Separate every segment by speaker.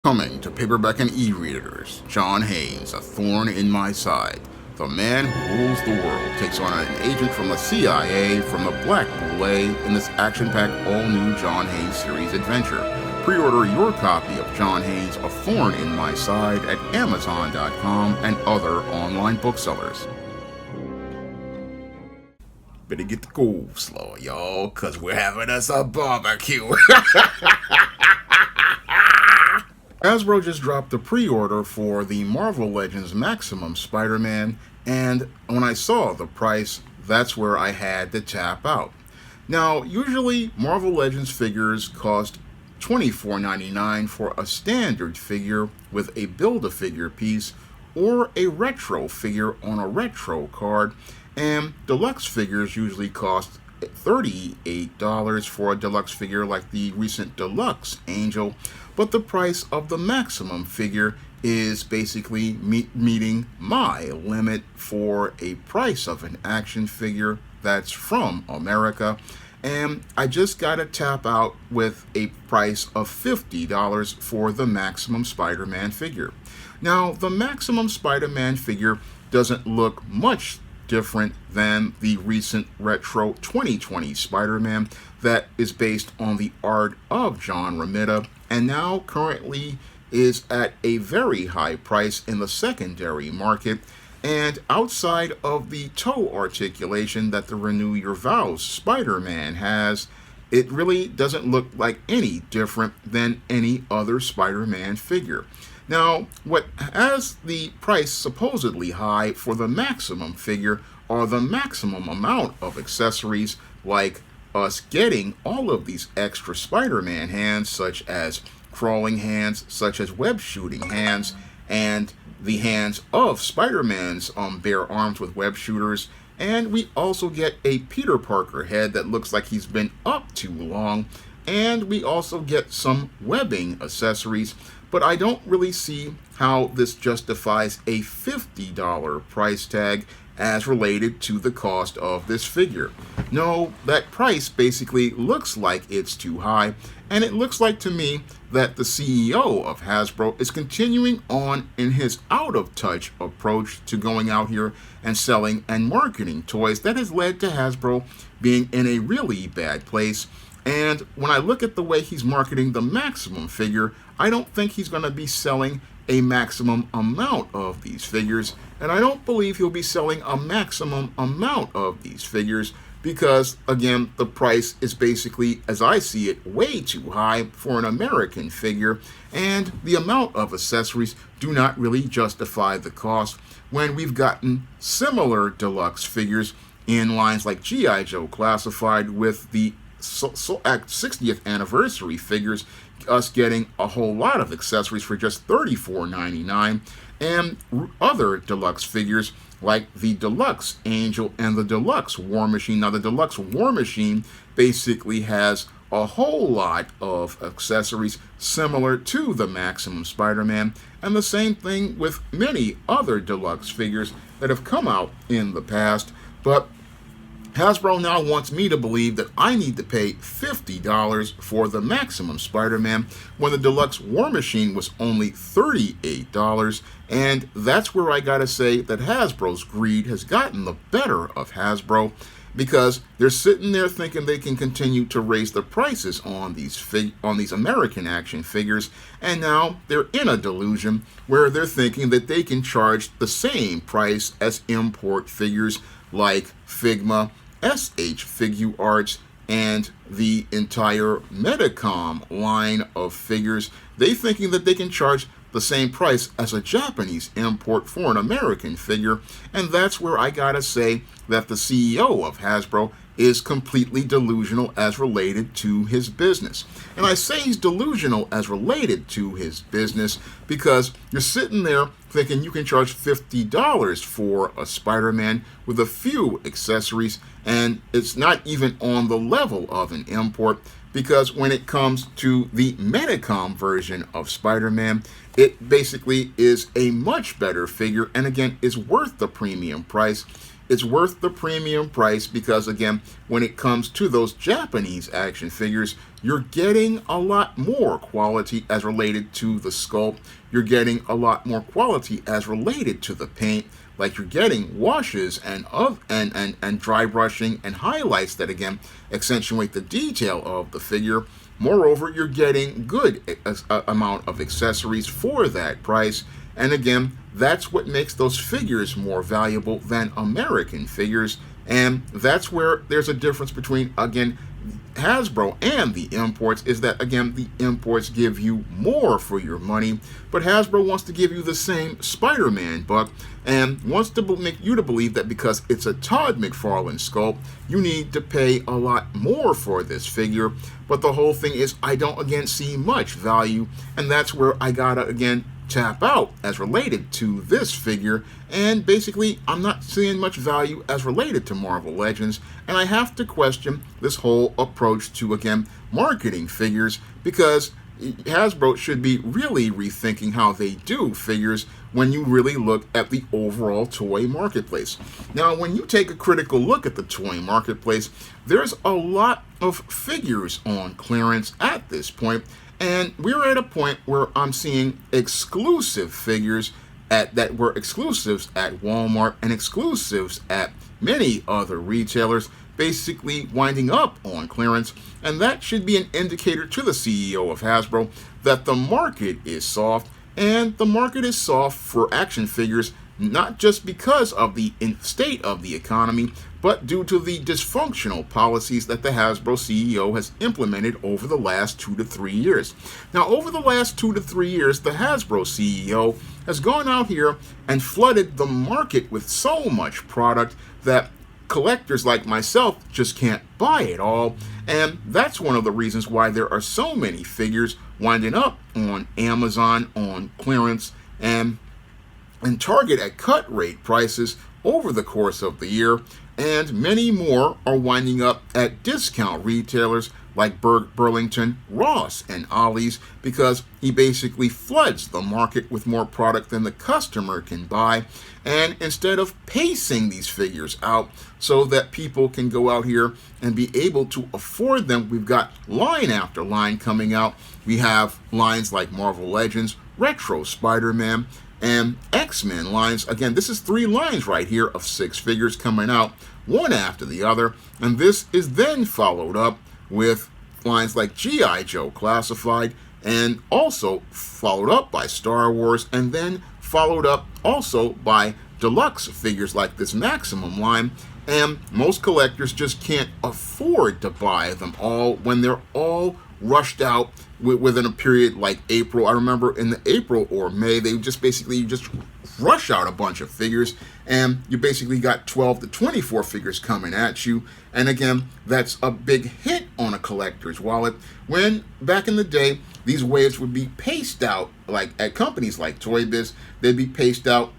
Speaker 1: Coming to paperback and e-readers, John Haynes, A Thorn in My Side. The man who rules the world takes on an agent from the CIA from the Black Boule in this action-packed all-new John Haynes series adventure. Pre-order your copy of John Haynes' A Thorn in My Side at Amazon.com and other online booksellers. Better get the coleslaw, y'all, cause we're having us a barbecue. Hasbro just dropped a pre-order for the Marvel Legends Maximum Spider-Man, and when I saw the price, that's where I had to tap out. Now, usually Marvel Legends figures cost $24.99 for a standard figure with a Build-A-Figure piece or a retro figure on a retro card, and deluxe figures usually cost $38 for a deluxe figure like the recent Deluxe Angel, but the price of the maximum figure is basically meeting my limit for a price of an action figure that's from America, and I just gotta tap out with a price of $50 for the Maximum Spider-Man figure. Now, the Maximum Spider-Man figure doesn't look much different than the recent retro 2020 Spider-Man that is based on the art of John Romita and now currently is at a very high price in the secondary market, and outside of the toe articulation that the Renew Your Vows Spider-Man has, it really doesn't look like any different than any other Spider-Man figure. Now, what has the price supposedly high for the maximum figure are the maximum amount of accessories, like us getting all of these extra Spider-Man hands, such as crawling hands, such as web shooting hands, and the hands of Spider-Man's bare arms with web shooters. And we also get a Peter Parker head that looks like he's been up too long, and we also get some webbing accessories, but I don't really see how this justifies a $50 price tag as related to the cost of this figure. No, that price basically looks like it's too high, and it looks like to me that the CEO of Hasbro is continuing on in his out-of-touch approach to going out here and selling and marketing toys that has led to Hasbro being in a really bad place. And when I look at the way he's marketing the maximum figure, I don't think he's going to be selling a maximum amount of these figures, and I don't believe he'll be selling a maximum amount of these figures because, again, the price is basically, as I see it, way too high for an American figure, and the amount of accessories do not really justify the cost when we've gotten similar deluxe figures in lines like G.I. Joe Classified with the 60th anniversary figures, us getting a whole lot of accessories for just $34.99, and other deluxe figures like the Deluxe Angel and the Deluxe War Machine. Now, the Deluxe War Machine basically has a whole lot of accessories similar to the Maximum Spider-Man, and the same thing with many other deluxe figures that have come out in the past, but Hasbro now wants me to believe that I need to pay $50 for the Maximum Spider-Man when the Deluxe War Machine was only $38, and that's where I gotta say that Hasbro's greed has gotten the better of Hasbro, because they're sitting there thinking they can continue to raise the prices on these American action figures, and now they're in a delusion where they're thinking that they can charge the same price as import figures like Figma, SH Figuarts, and the entire Medicom line of figures. They thinking that they can charge the same price as a Japanese import for an American figure, and that's where I gotta say that the CEO of Hasbro is completely delusional as related to his business. And I say he's delusional as related to his business because you're sitting there thinking you can charge $50 for a Spider-Man with a few accessories, and it's not even on the level of an import, because when it comes to the Medicom version of Spider-Man, it basically is a much better figure and again is worth the premium price. it's worth the premium price because, again, when it comes to those Japanese action figures, you're getting a lot more quality as related to the sculpt. You're getting a lot more quality as related to the paint. Like you're getting washes and dry brushing and highlights that, again, accentuate the detail of the figure. Moreover, you're getting good amount of accessories for that price. And again, that's what makes those figures more valuable than American figures. And that's where there's a difference between, again, Hasbro and the imports, is that, again, the imports give you more for your money, but Hasbro wants to give you the same Spider-Man buck and wants to make you to believe that because it's a Todd McFarlane sculpt, you need to pay a lot more for this figure. But the whole thing is, I don't, again, see much value, and that's where I gotta, again, tap out as related to this figure. And basically, I'm not seeing much value as related to Marvel Legends, and I have to question this whole approach to, again, marketing figures, because Hasbro should be really rethinking how they do figures when you really look at the overall toy marketplace. Now, when you take a critical look at the toy marketplace, there's a lot of figures on clearance at this point, and we're at a point where I'm seeing exclusive figures that were exclusives at Walmart and exclusives at many other retailers basically winding up on clearance. And that should be an indicator to the CEO of Hasbro that the market is soft, and the market is soft for action figures, not just because of the state of the economy, but due to the dysfunctional policies that the Hasbro CEO has implemented over the last 2 to 3 years. Now, over the last 2 to 3 years, the Hasbro CEO has gone out here and flooded the market with so much product that collectors like myself just can't buy it all. And that's one of the reasons why there are so many figures winding up on Amazon on clearance and Target at cut rate prices over the course of the year, and many more are winding up at discount retailers like Burlington, Ross, and Ollie's, because he basically floods the market with more product than the customer can buy. And instead of pacing these figures out so that people can go out here and be able to afford them, we've got line after line coming out. We have lines like Marvel Legends, Retro Spider-Man, and X-Men lines. Again, this is 3 lines right here of 6 figures coming out one after the other, and this is then followed up with lines like G.I. Joe Classified, and also followed up by Star Wars, and then followed up also by deluxe figures like this Maximum line. And most collectors just can't afford to buy them all when they're all rushed out within a period like April. I remember in the April or May, they just basically rush out a bunch of figures, and you basically got 12 to 24 figures coming at you. And again, that's a big hit on a collector's wallet, when back in the day, these waves would be paced out, like at companies like Toy Biz, they'd be paced out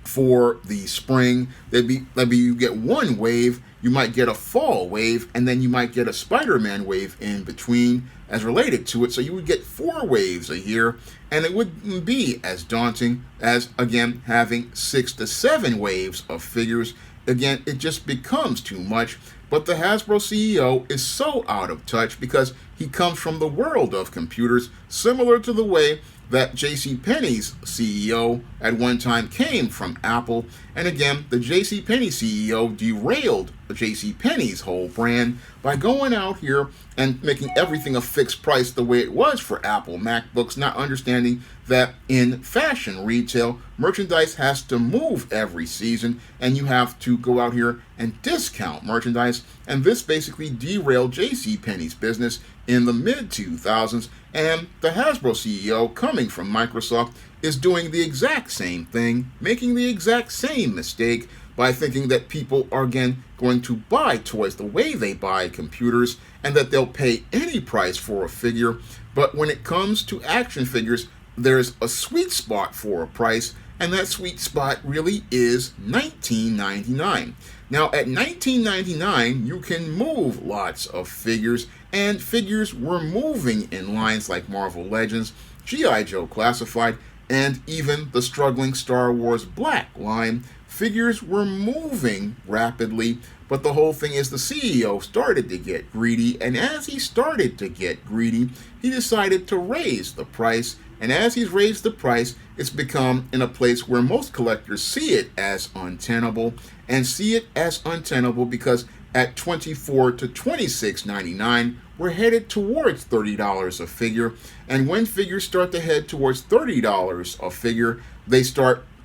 Speaker 1: for the spring. Maybe you get one wave, you might get a fall wave, and then you might get a Spider-Man wave in between as related to it. So you would get 4 waves a year, and it wouldn't be as daunting as, again, having 6 to 7 waves of figures. Again, it just becomes too much. But the Hasbro CEO is so out of touch because he comes from the world of computers, similar to the way that JCPenney's CEO at one time came from Apple. And again, the JCPenney CEO derailed JCPenney's whole brand by going out here and making everything a fixed price the way it was for Apple MacBooks, not understanding that in fashion retail, merchandise has to move every season, and you have to go out here and discount merchandise. And this basically derailed JCPenney's business in the mid-2000s, and the Hasbro CEO, coming from Microsoft, is doing the exact same thing, making the exact same mistake by thinking that people are, again, going to buy toys the way they buy computers, and that they'll pay any price for a figure. But when it comes to action figures, there's a sweet spot for a price, and that sweet spot really is $19.99. Now, at $19.99, you can move lots of figures, and figures were moving in lines like Marvel Legends, G.I. Joe Classified, and even the struggling Star Wars Black line. figures were moving rapidly, but the whole thing is the CEO started to get greedy, and as he started to get greedy, he decided to raise the price. And as he's raised the price, it's become in a place where most collectors see it as untenable, and see it as untenable because at $24 to $26.99, we're headed towards $30 a figure. And when figures start to head towards $30 a figure,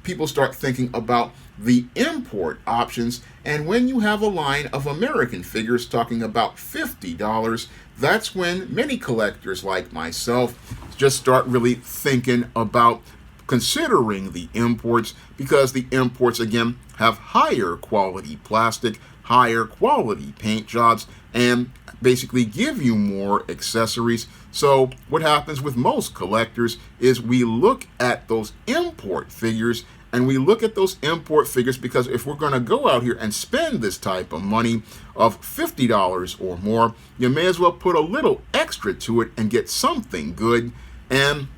Speaker 1: people start thinking about the import options. And when you have a line of American figures talking about $50, that's when many collectors like myself just start really thinking about considering the imports, because the imports again have higher quality plastic, higher quality paint jobs, and basically give you more accessories. So what happens with most collectors is we look at those import figures, and we look at those import figures because if we're going to go out here and spend this type of money of $50 or more, you may as well put a little extra to it and get something good. And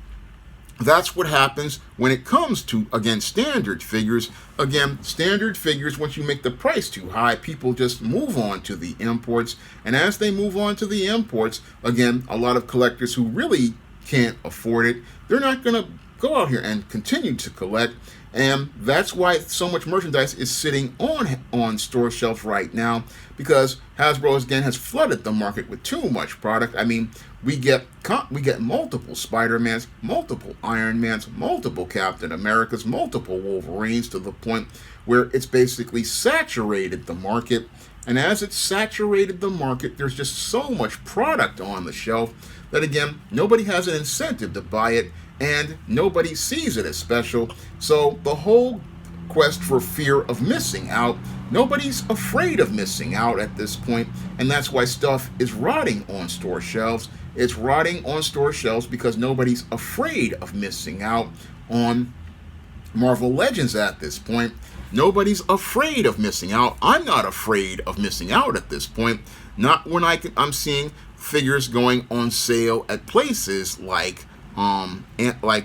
Speaker 1: that's what happens when it comes to, again, standard figures. Again, standard figures, once you make the price too high, people just move on to the imports. And as they move on to the imports, again, a lot of collectors who really can't afford it, they're not going to go out here and continue to collect. And that's why so much merchandise is sitting on store shelves right now, because Hasbro again has flooded the market with too much product. I mean, we get multiple Spider-Mans, multiple Iron Mans, multiple Captain Americas, multiple Wolverines, to the point where it's basically saturated the market. And as it's saturated the market, there's just so much product on the shelf that, again, nobody has an incentive to buy it, and nobody sees it as special. So the whole quest for fear of missing out, nobody's afraid of missing out at this point, and that's why stuff is rotting on store shelves. It's rotting on store shelves because nobody's afraid of missing out on Marvel Legends at this point. Nobody's afraid of missing out. I'm not afraid of missing out at this point. Not when I'm seeing figures going on sale at places like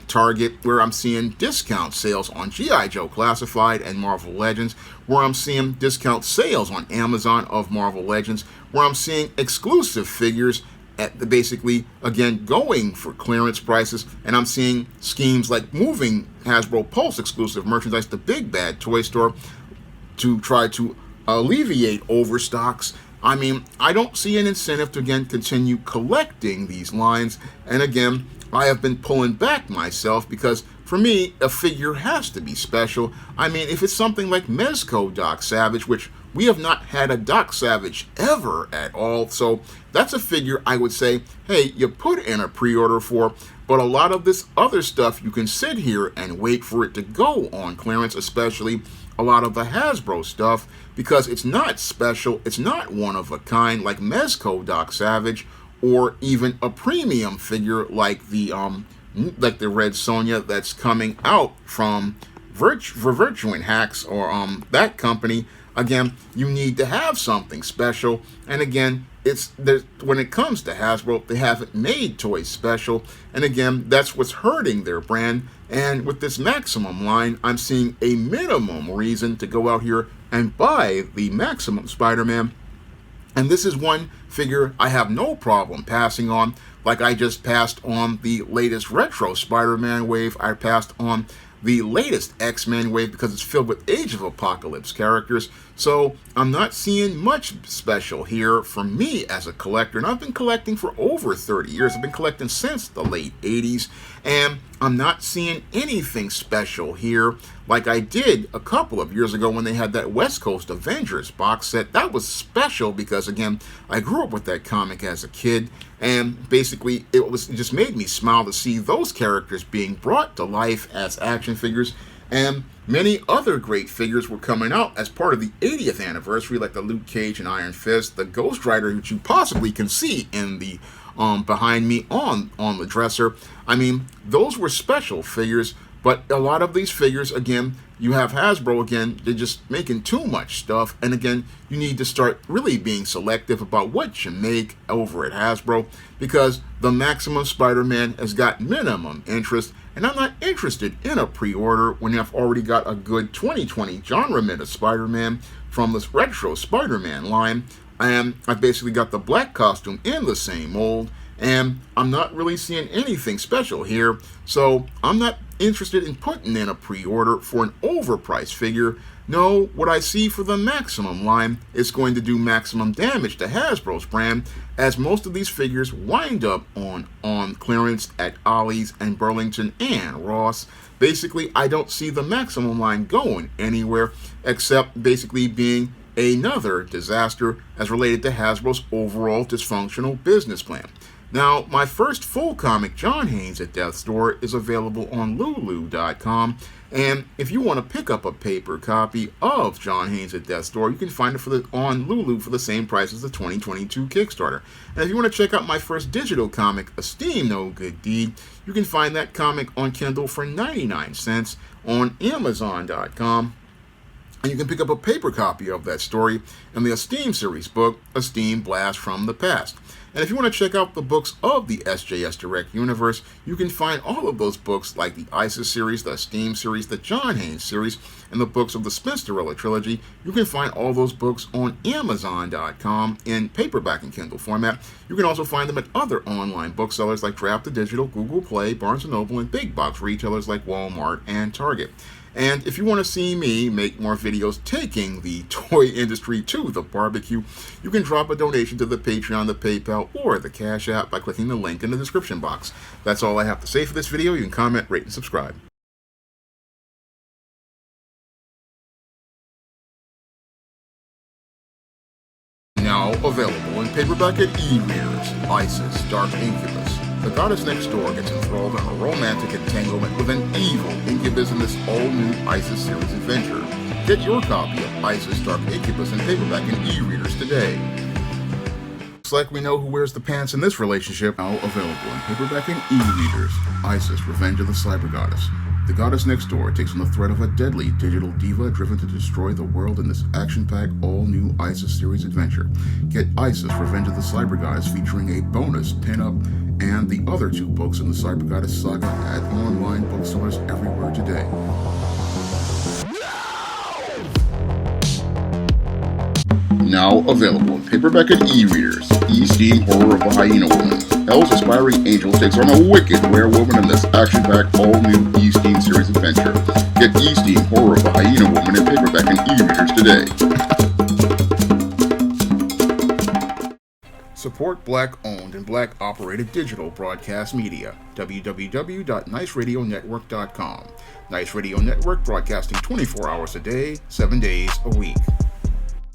Speaker 1: Target, where I'm seeing discount sales on G.I. Joe Classified and Marvel Legends, where I'm seeing discount sales on Amazon of Marvel Legends, where I'm seeing exclusive figures at basically, again, going for clearance prices, and I'm seeing schemes like moving Hasbro Pulse exclusive merchandise to Big Bad Toy Store to try to alleviate overstocks. I mean, I don't see an incentive to, again, continue collecting these lines. And again, I have been pulling back myself because, for me, a figure has to be special. I mean, if it's something like Mezco Doc Savage, which we have not had a Doc Savage ever at all, so that's a figure I would say, hey, you put in a pre-order for, but a lot of this other stuff, you can sit here and wait for it to go on clearance, especially a lot of the Hasbro stuff, because it's not special, it's not one of a kind like Mezco Doc Savage, or even a premium figure like the Red Sonja that's coming out from Virtuin Hacks, or that company. Again, you need to have something special, and again, when it comes to Hasbro, they haven't made toys special, and again, that's what's hurting their brand. And with this Maximum line, I'm seeing a minimum reason to go out here and buy the Maximum Spider-Man. And this is one figure I have no problem passing on. Like I just passed on the latest Retro Spider-Man wave. I passed on the latest X-Men wave because it's filled with Age of Apocalypse characters. So I'm not seeing much special here for me as a collector. And I've been collecting for over 30 years. I've been collecting since the late 80s. And I'm not seeing anything special here like I did a couple of years ago when they had that West Coast Avengers box set. That was special because, again, I grew up with that comic as a kid, and basically it just made me smile to see those characters being brought to life as action figures. And many other great figures were coming out as part of the 80th anniversary, like the Luke Cage and Iron Fist, the Ghost Rider, which you possibly can see in the behind me on the dresser. I mean, those were special figures, but a lot of these figures, again, you have Hasbro, again, they're just making too much stuff, and again, you need to start really being selective about what you make over at Hasbro, because the Maximum Spider-Man has got minimum interest, and I'm not interested in a pre-order when I've already got a good 2020 genre meta Spider-Man from this retro Spider-Man line, and I've basically got the black costume in the same mold, and I'm not really seeing anything special here, so I'm not interested in putting in a pre-order for an overpriced figure. No, what I see for the Maximum line is going to do maximum damage to Hasbro's brand, as most of these figures wind up on clearance at Ollie's and Burlington and Ross. Basically, I don't see the Maximum line going anywhere except basically being another disaster as related to Hasbro's overall dysfunctional business plan. Now, my first full comic, John Haynes at Death's Door, is available on Lulu.com, and if you want to pick up a paper copy of John Haynes at Death's Door, you can find it on Lulu for the same price as the 2022 Kickstarter. And if you want to check out my first digital comic, Esteem No Good Deed, you can find that comic on Kindle for 99 cents on Amazon.com. And you can pick up a paper copy of that story in the Esteem series book, Esteem Blast from the Past. And if you want to check out the books of the SJS Direct universe, you can find all of those books like the Isis series, the Esteem series, the John Haynes series, and the books of the Spinsterella trilogy. You can find all those books on Amazon.com in paperback and Kindle format. You can also find them at other online booksellers like Draft to Digital, Google Play, Barnes & Noble, and big box retailers like Walmart and Target. And if you want to see me make more videos taking the toy industry to the barbecue, you can drop a donation to the Patreon, the PayPal, or the Cash App by clicking the link in the description box. That's all I have to say for this video. You can comment, rate, and subscribe. Now available in paperback at e-readers, Isis, Dark Incubus. The goddess next door gets enthralled in a romantic entanglement with an evil incubus in this all-new Isis series adventure. Get your copy of Isis, Dark Incubus in paperback and e-readers today. Looks like we know who wears the pants in this relationship. Now available in paperback and e-readers, Isis, Revenge of the Cyber Goddess. The goddess next door takes on the threat of a deadly digital diva driven to destroy the world in this action-packed, all-new Isis series adventure. Get Isis, Revenge of the Cyber Goddess featuring a bonus pin-up and the other two books in the Cyber Goddess saga at online booksellers everywhere today. Now available in paperback and e-readers, Esteem Horror of the Hyena Woman. Hell's aspiring angel takes on a wicked werewolf in this action-packed, all-new Esteem series adventure. Get Esteem Horror of the Hyena Woman in paperback and e-readers today. Support Black-owned and Black-operated digital broadcast media. www.niceradionetwork.com. Nice Radio Network, broadcasting 24 hours a day, 7 days a week.